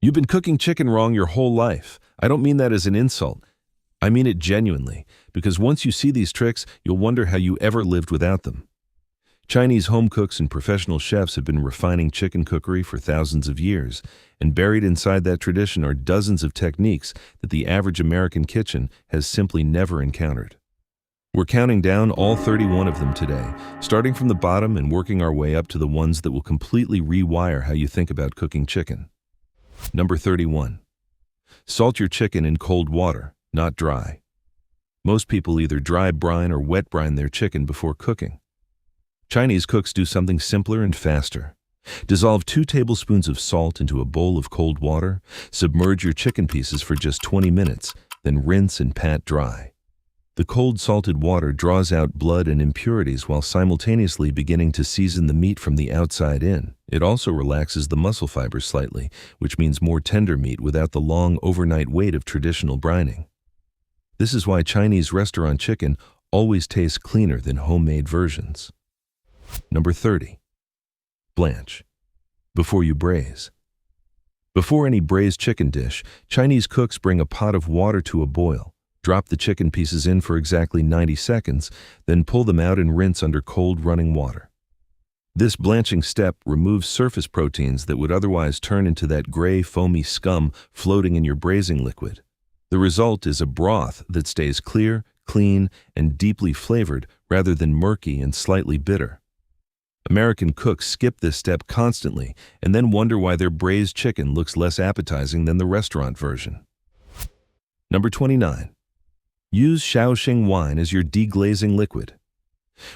You've been cooking chicken wrong your whole life. I don't mean that as an insult. I mean it genuinely, because once you see these tricks, you'll wonder how you ever lived without them. Chinese home cooks and professional chefs have been refining chicken cookery for thousands of years, and buried inside that tradition are dozens of techniques that the average American kitchen has simply never encountered. We're counting down all 31 of them today, starting from the bottom and working our way up to the ones that will completely rewire how you think about cooking chicken. Number 31. Salt your chicken in cold water, not dry. Most people either dry brine or wet brine their chicken before cooking. Chinese cooks do something simpler and faster. Dissolve 2 tablespoons of salt into a bowl of cold water, submerge your chicken pieces for just 20 minutes, then rinse and pat dry. The cold salted water draws out blood and impurities while simultaneously beginning to season the meat from the outside in. It also relaxes the muscle fibers slightly, which means more tender meat without the long overnight wait of traditional brining. This is why Chinese restaurant chicken always tastes cleaner than homemade versions. Number 30. Blanch. Before you braise. Before any braised chicken dish, Chinese cooks bring a pot of water to a boil. Drop the chicken pieces in for exactly 90 seconds, then pull them out and rinse under cold running water. This blanching step removes surface proteins that would otherwise turn into that gray, foamy scum floating in your braising liquid. The result is a broth that stays clear, clean, and deeply flavored rather than murky and slightly bitter. American cooks skip this step constantly and then wonder why their braised chicken looks less appetizing than the restaurant version. Number 29. Use Shaoxing wine as your deglazing liquid.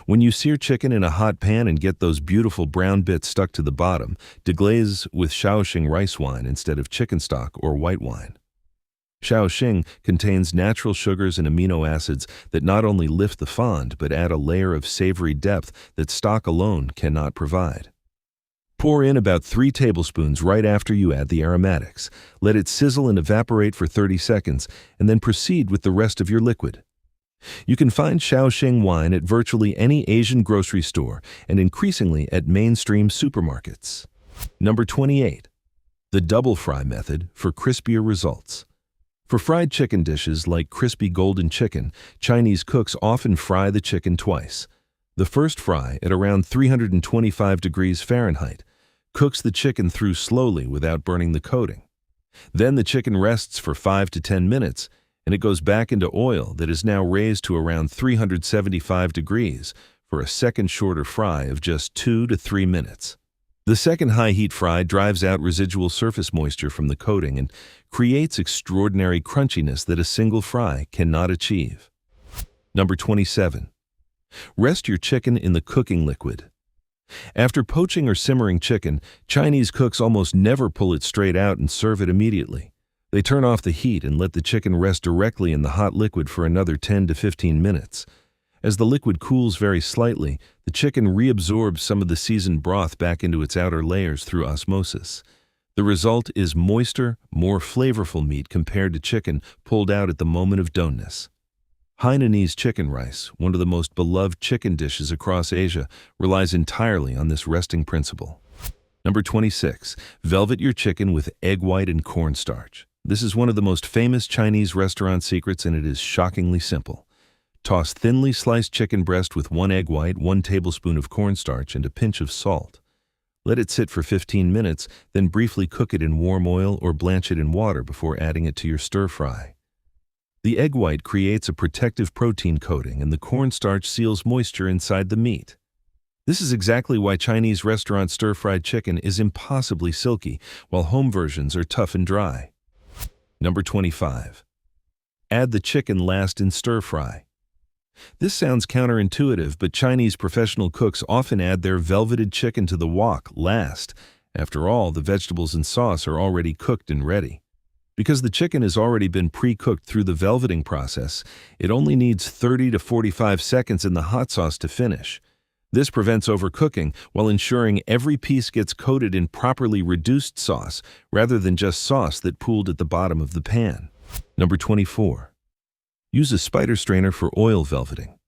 When you sear chicken in a hot pan and get those beautiful brown bits stuck to the bottom, deglaze with Shaoxing rice wine instead of chicken stock or white wine. Shaoxing contains natural sugars and amino acids that not only lift the fond but add a layer of savory depth that stock alone cannot provide. Pour in about 3 tablespoons right after you add the aromatics. Let it sizzle and evaporate for 30 seconds, and then proceed with the rest of your liquid. You can find Shaoxing wine at virtually any Asian grocery store and increasingly at mainstream supermarkets. Number 28. The double fry method for crispier results. For fried chicken dishes like crispy golden chicken, Chinese cooks often fry the chicken twice. The first fry, at around 325 degrees Fahrenheit, cooks the chicken through slowly without burning the coating. Then the chicken rests for 5 to 10 minutes, and it goes back into oil that is now raised to around 375 degrees for a second shorter fry of just 2 to 3 minutes. The second high-heat fry drives out residual surface moisture from the coating and creates extraordinary crunchiness that a single fry cannot achieve. Number 27. Rest your chicken in the cooking liquid. After poaching or simmering chicken, Chinese cooks almost never pull it straight out and serve it immediately. They turn off the heat and let the chicken rest directly in the hot liquid for another 10 to 15 minutes. As the liquid cools very slightly, the chicken reabsorbs some of the seasoned broth back into its outer layers through osmosis. The result is moister, more flavorful meat compared to chicken pulled out at the moment of doneness. Hainanese chicken rice, one of the most beloved chicken dishes across Asia, relies entirely on this resting principle. Number 26. Velvet your chicken with egg white and cornstarch. This is one of the most famous Chinese restaurant secrets, and it is shockingly simple. Toss thinly sliced chicken breast with 1 egg white, 1 tablespoon of cornstarch, and a pinch of salt. Let it sit for 15 minutes, then briefly cook it in warm oil or blanch it in water before adding it to your stir fry. The egg white creates a protective protein coating, and the cornstarch seals moisture inside the meat. This is exactly why Chinese restaurant stir-fried chicken is impossibly silky, while home versions are tough and dry. Number 25. Add the chicken last in stir-fry. This sounds counterintuitive, but Chinese professional cooks often add their velveted chicken to the wok last. After all, the vegetables and sauce are already cooked and ready. Because the chicken has already been pre-cooked through the velveting process, it only needs 30 to 45 seconds in the hot sauce to finish. This prevents overcooking while ensuring every piece gets coated in properly reduced sauce rather than just sauce that pooled at the bottom of the pan. Number 24. Use a spider strainer for oil velveting.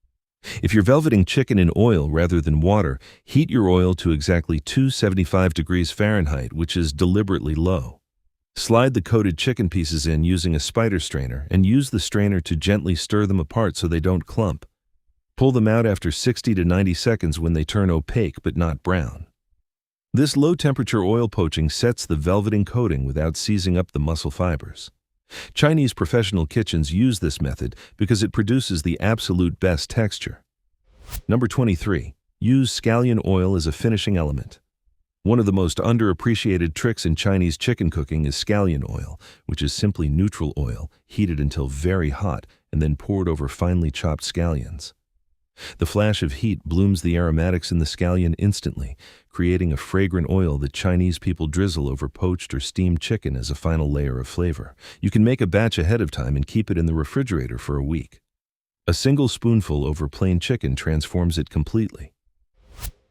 If you're velveting chicken in oil rather than water, heat your oil to exactly 275 degrees Fahrenheit, which is deliberately low. Slide the coated chicken pieces in using a spider strainer and use the strainer to gently stir them apart so they don't clump. Pull them out after 60 to 90 seconds when they turn opaque but not brown. This low-temperature oil poaching sets the velveting coating without seizing up the muscle fibers. Chinese professional kitchens use this method because it produces the absolute best texture. Number 23. Use scallion oil as a finishing element. One of the most underappreciated tricks in Chinese chicken cooking is scallion oil, which is simply neutral oil, heated until very hot, and then poured over finely chopped scallions. The flash of heat blooms the aromatics in the scallion instantly, creating a fragrant oil that Chinese people drizzle over poached or steamed chicken as a final layer of flavor. You can make a batch ahead of time and keep it in the refrigerator for a week. A single spoonful over plain chicken transforms it completely.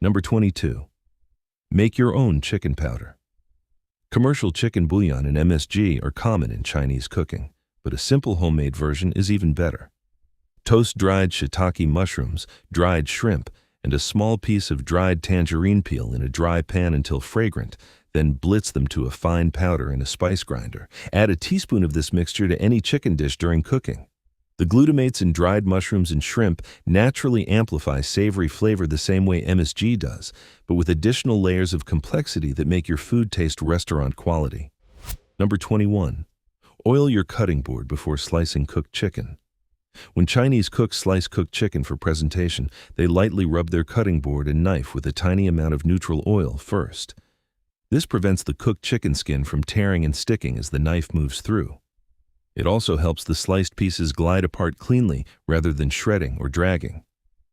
Number 22. Make your own chicken powder. Commercial chicken bouillon and MSG are common in Chinese cooking, but a simple homemade version is even better. Toast dried shiitake mushrooms, dried shrimp, and a small piece of dried tangerine peel in a dry pan until fragrant, then blitz them to a fine powder in a spice grinder. Add a teaspoon of this mixture to any chicken dish during cooking. The glutamates in dried mushrooms and shrimp naturally amplify savory flavor the same way MSG does, but with additional layers of complexity that make your food taste restaurant quality. Number 21. Oil your cutting board before slicing cooked chicken. When Chinese cooks slice cooked chicken for presentation, they lightly rub their cutting board and knife with a tiny amount of neutral oil first. This prevents the cooked chicken skin from tearing and sticking as the knife moves through. It also helps the sliced pieces glide apart cleanly rather than shredding or dragging.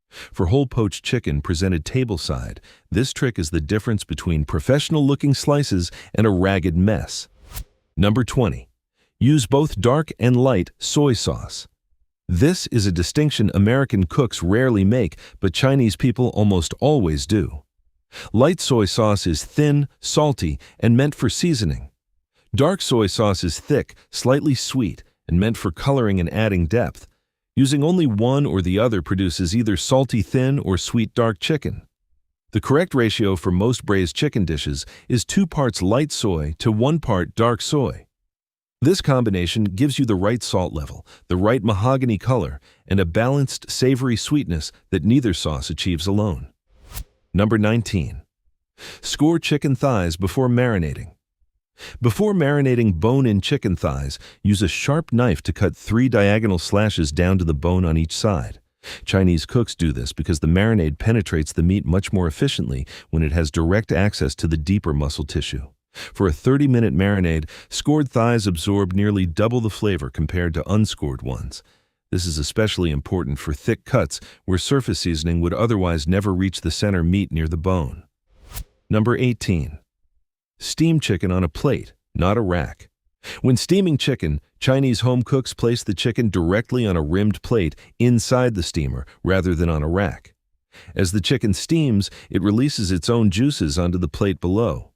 For whole poached chicken presented tableside, this trick is the difference between professional-looking slices and a ragged mess. Number 20. Use both dark and light soy sauce. This is a distinction American cooks rarely make, but Chinese people almost always do. Light soy sauce is thin, salty, and meant for seasoning. Dark soy sauce is thick, slightly sweet, and meant for coloring and adding depth. Using only one or the other produces either salty thin or sweet dark chicken. The correct ratio for most braised chicken dishes is 2 parts light soy to 1 part dark soy. This combination gives you the right salt level, the right mahogany color, and a balanced, savory sweetness that neither sauce achieves alone. Number 19. Score chicken thighs before marinating. Before marinating bone-in chicken thighs, use a sharp knife to cut 3 diagonal slashes down to the bone on each side. Chinese cooks do this because the marinade penetrates the meat much more efficiently when it has direct access to the deeper muscle tissue. For a 30-minute marinade, scored thighs absorb nearly double the flavor compared to unscored ones. This is especially important for thick cuts where surface seasoning would otherwise never reach the center meat near the bone. Number 18. Steam chicken on a plate, not a rack. When steaming chicken, Chinese home cooks place the chicken directly on a rimmed plate inside the steamer rather than on a rack. As the chicken steams, it releases its own juices onto the plate below.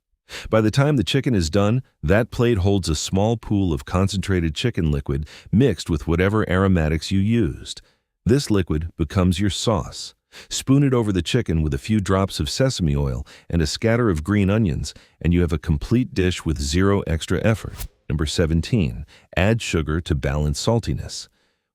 By the time the chicken is done, that plate holds a small pool of concentrated chicken liquid mixed with whatever aromatics you used. This liquid becomes your sauce. Spoon it over the chicken with a few drops of sesame oil and a scatter of green onions, and you have a complete dish with zero extra effort. Number 17. Add sugar to balance saltiness.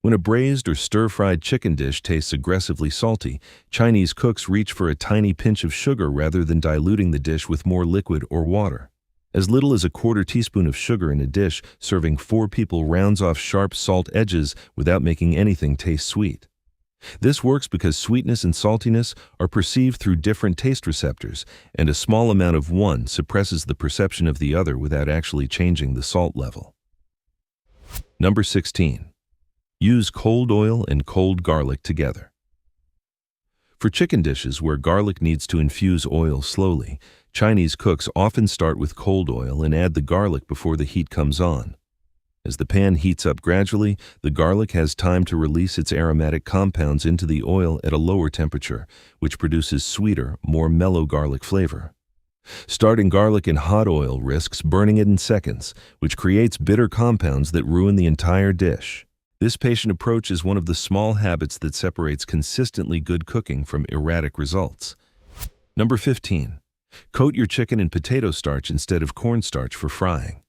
When a braised or stir-fried chicken dish tastes aggressively salty, Chinese cooks reach for a tiny pinch of sugar rather than diluting the dish with more liquid or water. As little as a quarter teaspoon of sugar in a dish serving 4 people rounds off sharp salt edges without making anything taste sweet. This works because sweetness and saltiness are perceived through different taste receptors, and a small amount of one suppresses the perception of the other without actually changing the salt level. Number 16. Use cold oil and cold garlic together. For chicken dishes where garlic needs to infuse oil slowly, Chinese cooks often start with cold oil and add the garlic before the heat comes on. As the pan heats up gradually, the garlic has time to release its aromatic compounds into the oil at a lower temperature, which produces sweeter, more mellow garlic flavor. Starting garlic in hot oil risks burning it in seconds, which creates bitter compounds that ruin the entire dish. This patient approach is one of the small habits that separates consistently good cooking from erratic results. Number 15. Coat your chicken in potato starch instead of cornstarch for frying.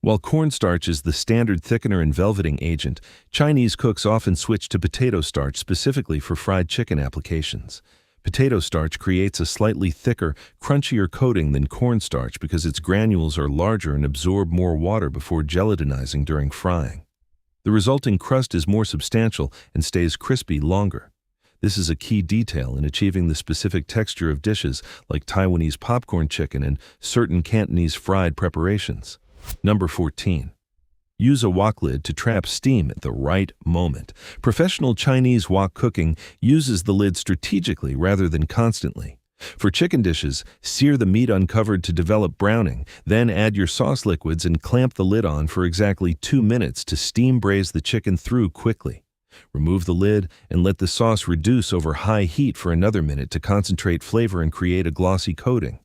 While cornstarch is the standard thickener and velveting agent, Chinese cooks often switch to potato starch specifically for fried chicken applications. Potato starch creates a slightly thicker, crunchier coating than cornstarch because its granules are larger and absorb more water before gelatinizing during frying. The resulting crust is more substantial and stays crispy longer. This is a key detail in achieving the specific texture of dishes like Taiwanese popcorn chicken and certain Cantonese fried preparations. Number 14. Use a wok lid to trap steam at the right moment. Professional Chinese wok cooking uses the lid strategically rather than constantly. For chicken dishes, sear the meat uncovered to develop browning, then add your sauce liquids and clamp the lid on for exactly 2 minutes to steam braise the chicken through quickly. Remove the lid and let the sauce reduce over high heat for another minute to concentrate flavor and create a glossy coating.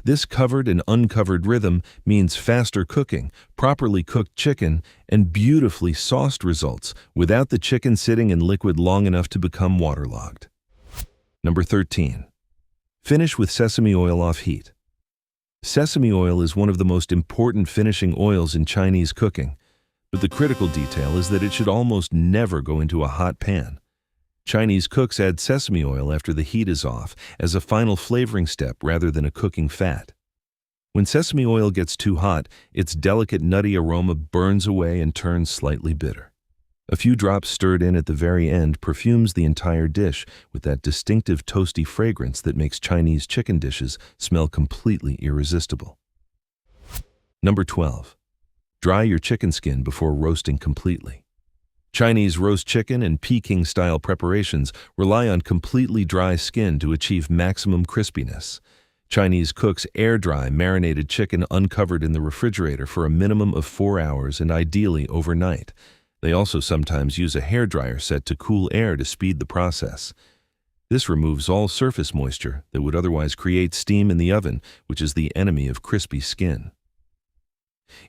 This covered and uncovered rhythm means faster cooking, properly cooked chicken, and beautifully sauced results without the chicken sitting in liquid long enough to become waterlogged. Number 13. Finish with sesame oil off heat. Sesame oil is one of the most important finishing oils in Chinese cooking, but the critical detail is that it should almost never go into a hot pan. Chinese cooks add sesame oil after the heat is off as a final flavoring step rather than a cooking fat. When sesame oil gets too hot, its delicate nutty aroma burns away and turns slightly bitter. A few drops stirred in at the very end perfumes the entire dish with that distinctive toasty fragrance that makes Chinese chicken dishes smell completely irresistible. Number 12. Dry your chicken skin before roasting completely. Chinese roast chicken and Peking-style preparations rely on completely dry skin to achieve maximum crispiness. Chinese cooks air-dry marinated chicken uncovered in the refrigerator for a minimum of 4 hours and ideally overnight. They also sometimes use a hairdryer set to cool air to speed the process. This removes all surface moisture that would otherwise create steam in the oven, which is the enemy of crispy skin.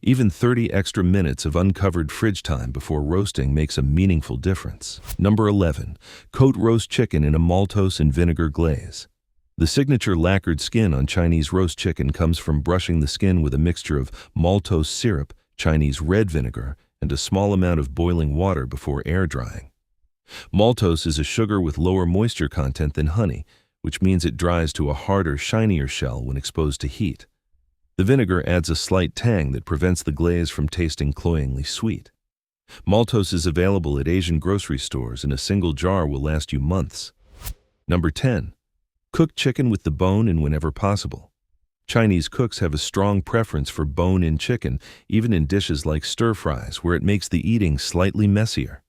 Even 30 extra minutes of uncovered fridge time before roasting makes a meaningful difference. Number 11. Coat roast chicken in a maltose and vinegar glaze. The signature lacquered skin on Chinese roast chicken comes from brushing the skin with a mixture of maltose syrup, Chinese red vinegar, and a small amount of boiling water before air drying. Maltose is a sugar with lower moisture content than honey, which means it dries to a harder, shinier shell when exposed to heat. The vinegar adds a slight tang that prevents the glaze from tasting cloyingly sweet. Maltose is available at Asian grocery stores and a single jar will last you months. Number 10. Cook chicken with the bone in whenever possible. Chinese cooks have a strong preference for bone-in chicken, even in dishes like stir-fries, where it makes the eating slightly messier.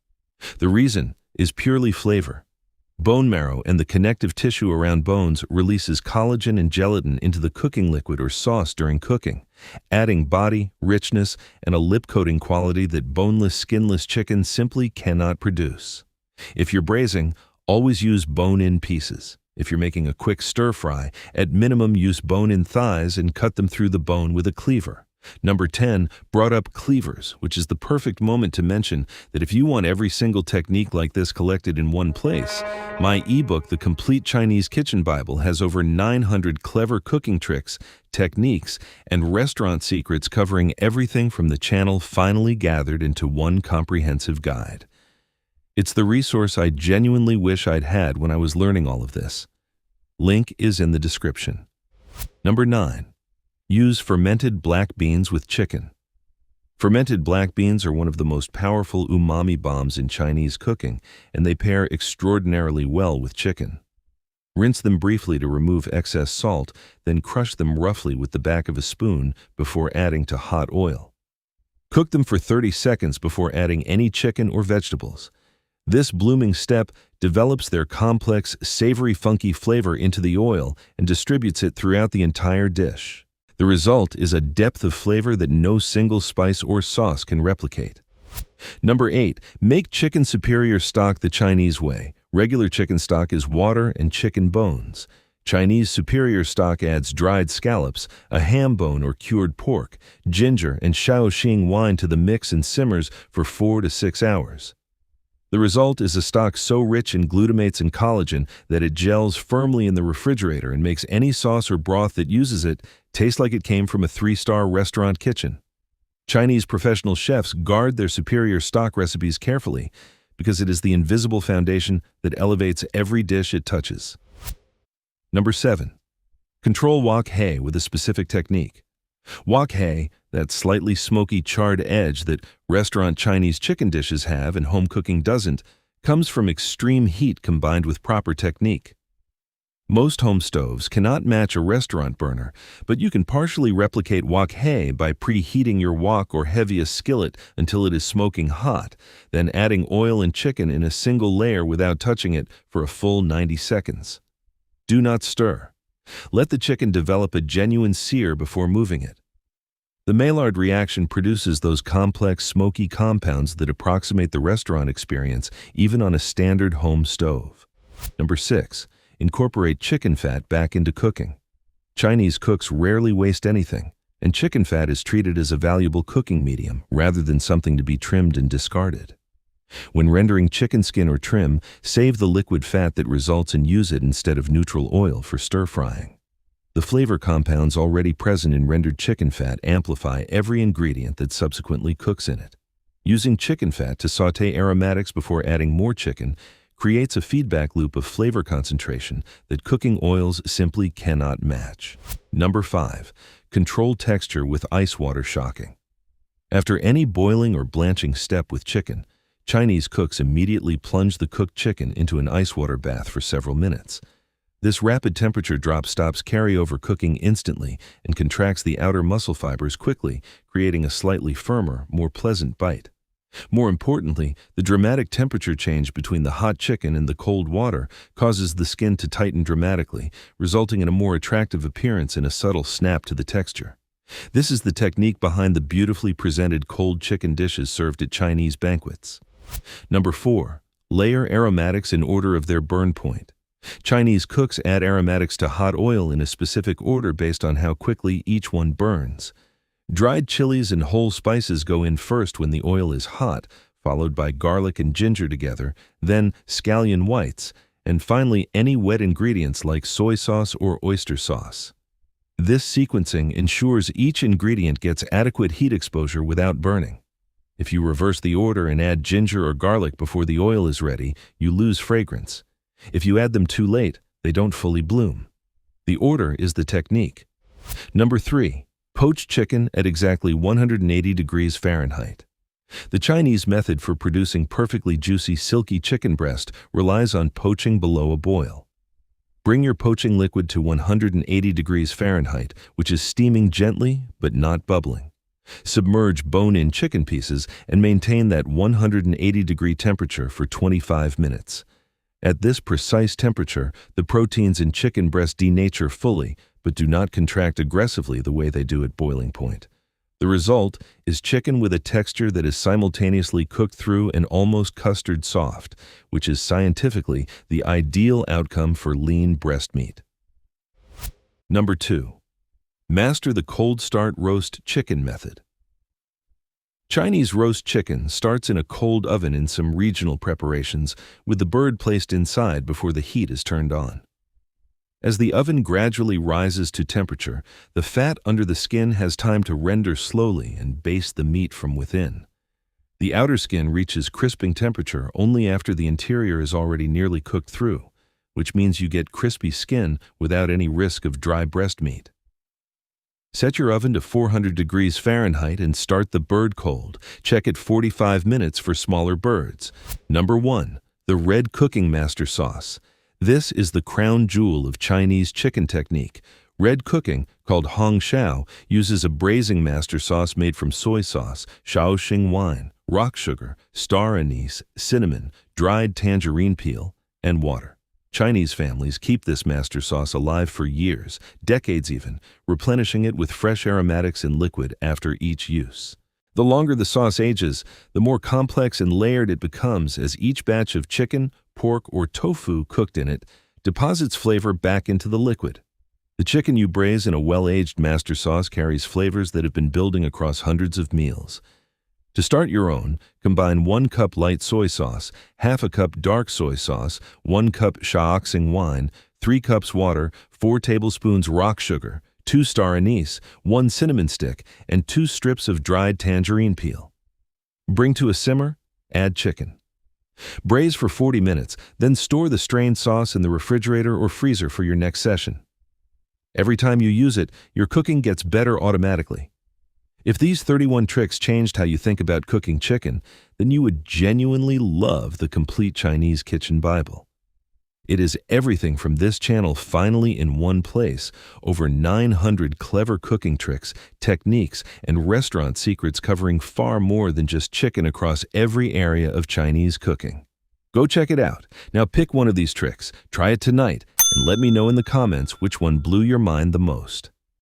The reason is purely flavor. Bone marrow and the connective tissue around bones releases collagen and gelatin into the cooking liquid or sauce during cooking, adding body, richness, and a lip-coating quality that boneless, skinless chicken simply cannot produce. If you're braising, always use bone-in pieces. If you're making a quick stir-fry, at minimum use bone-in thighs and cut them through the bone with a cleaver. Number 10 brought up cleavers, which is the perfect moment to mention that if you want every single technique like this collected in one place, my ebook, The Complete Chinese Kitchen Bible, has over 900 clever cooking tricks, techniques, and restaurant secrets covering everything from the channel finally gathered into one comprehensive guide. It's the resource I genuinely wish I'd had when I was learning all of this. Link is in the description. Number 9. Use fermented black beans with chicken. Fermented black beans are one of the most powerful umami bombs in Chinese cooking, and they pair extraordinarily well with chicken. Rinse them briefly to remove excess salt, then crush them roughly with the back of a spoon before adding to hot oil. Cook them for 30 seconds before adding any chicken or vegetables. This blooming step develops their complex, savory, funky flavor into the oil and distributes it throughout the entire dish. The result is a depth of flavor that no single spice or sauce can replicate. Number 8. Make chicken superior stock the Chinese way. Regular chicken stock is water and chicken bones. Chinese superior stock adds dried scallops, a ham bone or cured pork, ginger, and Shaoxing wine to the mix and simmers for 4 to 6 hours. The result is a stock so rich in glutamates and collagen that it gels firmly in the refrigerator and makes any sauce or broth that uses it taste like it came from a 3-star restaurant kitchen. Chinese professional chefs guard their superior stock recipes carefully because it is the invisible foundation that elevates every dish it touches. Number 7. Control wok hei with a specific technique. Wok hei, that slightly smoky charred edge that restaurant Chinese chicken dishes have and home cooking doesn't, comes from extreme heat combined with proper technique. Most home stoves cannot match a restaurant burner, but you can partially replicate wok hei by preheating your wok or heaviest skillet until it is smoking hot, then adding oil and chicken in a single layer without touching it for a full 90 seconds. Do not stir. Let the chicken develop a genuine sear before moving it. The Maillard reaction produces those complex, smoky compounds that approximate the restaurant experience even on a standard home stove. Number 6. Incorporate chicken fat back into cooking. Chinese cooks rarely waste anything, and chicken fat is treated as a valuable cooking medium rather than something to be trimmed and discarded. When rendering chicken skin or trim, save the liquid fat that results and use it instead of neutral oil for stir-frying. The flavor compounds already present in rendered chicken fat amplify every ingredient that subsequently cooks in it. Using chicken fat to sauté aromatics before adding more chicken creates a feedback loop of flavor concentration that cooking oils simply cannot match. Number 5. Control texture with ice water shocking. After any boiling or blanching step with chicken, Chinese cooks immediately plunge the cooked chicken into an ice water bath for several minutes. This rapid temperature drop stops carryover cooking instantly and contracts the outer muscle fibers quickly, creating a slightly firmer, more pleasant bite. More importantly, the dramatic temperature change between the hot chicken and the cold water causes the skin to tighten dramatically, resulting in a more attractive appearance and a subtle snap to the texture. This is the technique behind the beautifully presented cold chicken dishes served at Chinese banquets. Number 4. Layer aromatics in order of their burn point. Chinese cooks add aromatics to hot oil in a specific order based on how quickly each one burns. Dried chilies and whole spices go in first when the oil is hot, followed by garlic and ginger together, then scallion whites, and finally any wet ingredients like soy sauce or oyster sauce. This sequencing ensures each ingredient gets adequate heat exposure without burning. If you reverse the order and add ginger or garlic before the oil is ready, you lose fragrance. If you add them too late, they don't fully bloom. The order is the technique. Number 3. Poach chicken at exactly 180 degrees Fahrenheit. The Chinese method for producing perfectly juicy, silky chicken breast relies on poaching below a boil. Bring your poaching liquid to 180 degrees Fahrenheit, which is steaming gently but not bubbling. Submerge bone-in chicken pieces and maintain that 180-degree temperature for 25 minutes. At this precise temperature, the proteins in chicken breast denature fully, but do not contract aggressively the way they do at boiling point. The result is chicken with a texture that is simultaneously cooked through and almost custard soft, which is scientifically the ideal outcome for lean breast meat. Number 2. Master the cold start roast chicken method. Chinese roast chicken starts in a cold oven in some regional preparations, with the bird placed inside before the heat is turned on. As the oven gradually rises to temperature, the fat under the skin has time to render slowly and baste the meat from within. The outer skin reaches crisping temperature only after the interior is already nearly cooked through, which means you get crispy skin without any risk of dry breast meat. Set your oven to 400 degrees Fahrenheit and start the bird cold. Check at 45 minutes for smaller birds. Number 1. The red cooking master sauce. This is the crown jewel of Chinese chicken technique. Red cooking, called Hong Shao, uses a braising master sauce made from soy sauce, Shaoxing wine, rock sugar, star anise, cinnamon, dried tangerine peel, and water. Chinese families keep this master sauce alive for years, decades even, replenishing it with fresh aromatics and liquid after each use. The longer the sauce ages, the more complex and layered it becomes as each batch of chicken, pork, or tofu cooked in it deposits flavor back into the liquid. The chicken you braise in a well-aged master sauce carries flavors that have been building across hundreds of meals. To start your own, combine 1 cup light soy sauce, half a cup dark soy sauce, 1 cup Shaoxing wine, 3 cups water, 4 tablespoons rock sugar, 2 star anise, 1 cinnamon stick, and 2 strips of dried tangerine peel. Bring to a simmer, add chicken. Braise for 40 minutes, then store the strained sauce in the refrigerator or freezer for your next session. Every time you use it, your cooking gets better automatically. If these 31 tricks changed how you think about cooking chicken, then you would genuinely love the Complete Chinese Kitchen Bible. It is everything from this channel finally in one place, over 900 clever cooking tricks, techniques, and restaurant secrets covering far more than just chicken across every area of Chinese cooking. Go check it out. Now pick one of these tricks, try it tonight, and let me know in the comments which one blew your mind the most.